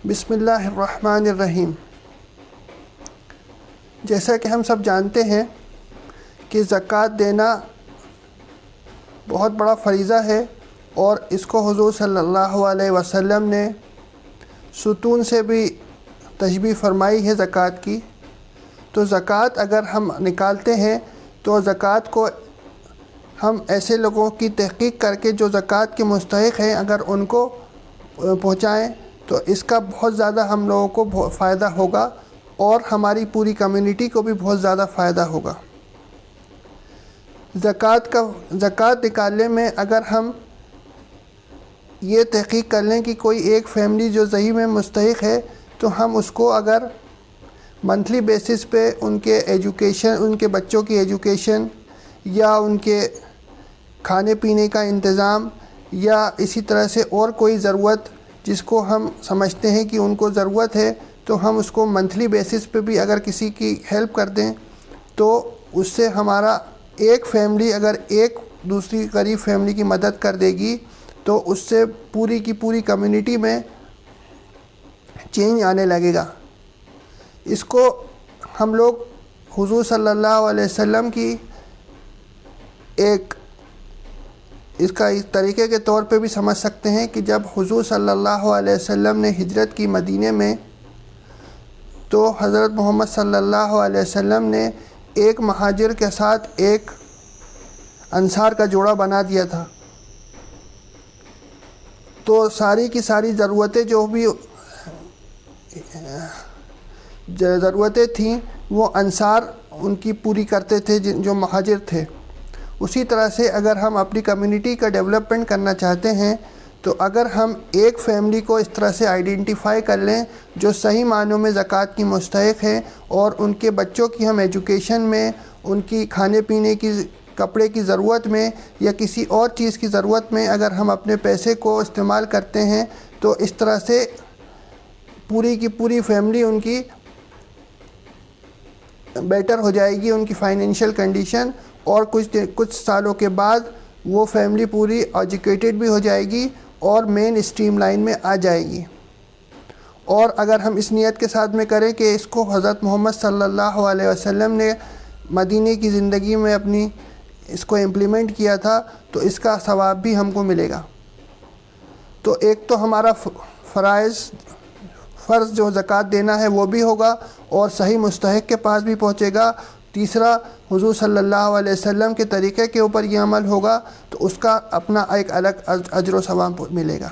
بسم اللہ الرحمن الرحیم۔ جیسا کہ ہم سب جانتے ہیں کہ زکوٰۃ دینا بہت بڑا فریضہ ہے، اور اس کو حضور صلی اللہ علیہ وسلم نے ستون سے بھی تشبیہ فرمائی ہے زکوٰۃ کی۔ تو زکوٰۃ اگر ہم نکالتے ہیں تو زکوٰۃ کو ہم ایسے لوگوں کی تحقیق کر کے جو زکوٰۃ کے مستحق ہیں اگر ان کو پہنچائیں تو اس کا بہت زیادہ ہم لوگوں کو فائدہ ہوگا، اور ہماری پوری کمیونٹی کو بھی بہت زیادہ فائدہ ہوگا۔ زکوٰۃ نکالنے میں اگر ہم یہ تحقیق کر لیں کہ کوئی ایک فیملی جو صحیح میں مستحق ہے، تو ہم اس کو اگر منتھلی بیسس پہ ان کے ایجوکیشن، ان کے بچوں کی ایجوکیشن یا ان کے کھانے پینے کا انتظام یا اسی طرح سے اور کوئی ضرورت جس کو ہم سمجھتے ہیں کہ ان کو ضرورت ہے، تو ہم اس کو منتھلی بیسس پہ بھی اگر کسی کی ہیلپ کر دیں تو اس سے ہمارا ایک فیملی اگر ایک دوسری غریب فیملی کی مدد کر دے گی تو اس سے پوری کی پوری کمیونٹی میں چینج آنے لگے گا۔ اس کو ہم لوگ حضور صلی اللہ علیہ وسلم کی اس کا اس طریقے کے طور پہ بھی سمجھ سکتے ہیں کہ جب حضور صلی اللہ علیہ وسلم نے ہجرت کی مدینے میں، تو حضرت محمد صلی اللہ علیہ وسلم نے ایک مہاجر کے ساتھ ایک انصار کا جوڑا بنا دیا تھا۔ تو ساری کی ساری ضرورتیں جو بھی ضرورتیں تھیں وہ انصار ان کی پوری کرتے تھے جو مہاجر تھے۔ اسی طرح سے اگر ہم اپنی کمیونٹی کا ڈیولپمنٹ کرنا چاہتے ہیں تو اگر ہم ایک فیملی کو اس طرح سے آئیڈینٹیفائی کر لیں جو صحیح معنوں میں زکوٰۃ کی مستحق ہیں، اور ان کے بچوں کی ہم ایجوکیشن میں، ان کی کھانے پینے کی، کپڑے کی ضرورت میں یا کسی اور چیز کی ضرورت میں اگر ہم اپنے پیسے کو استعمال کرتے ہیں، تو اس طرح سے پوری کی پوری فیملی ان کی بیٹر ہو جائے گی، ان کی فائنینشیل کنڈیشن، اور کچھ سالوں کے بعد وہ فیملی پوری ایجوکیٹڈ بھی ہو جائے گی اور مین اسٹریم لائن میں آ جائے گی۔ اور اگر ہم اس نیت کے ساتھ میں کریں کہ اس کو حضرت محمد صلی اللہ علیہ وسلم نے مدینے کی زندگی میں اپنی اس کو امپلیمنٹ کیا تھا تو اس کا ثواب بھی ہم کو ملے گا۔ تو ایک تو ہمارا فرض جو زکوٰۃ دینا ہے وہ بھی ہوگا اور صحیح مستحق کے پاس بھی پہنچے گا۔ تیسرا، حضور صلی اللہ علیہ وسلم کے طریقے کے اوپر یہ عمل ہوگا تو اس کا اپنا ایک الگ اجر و ثواب ملے گا۔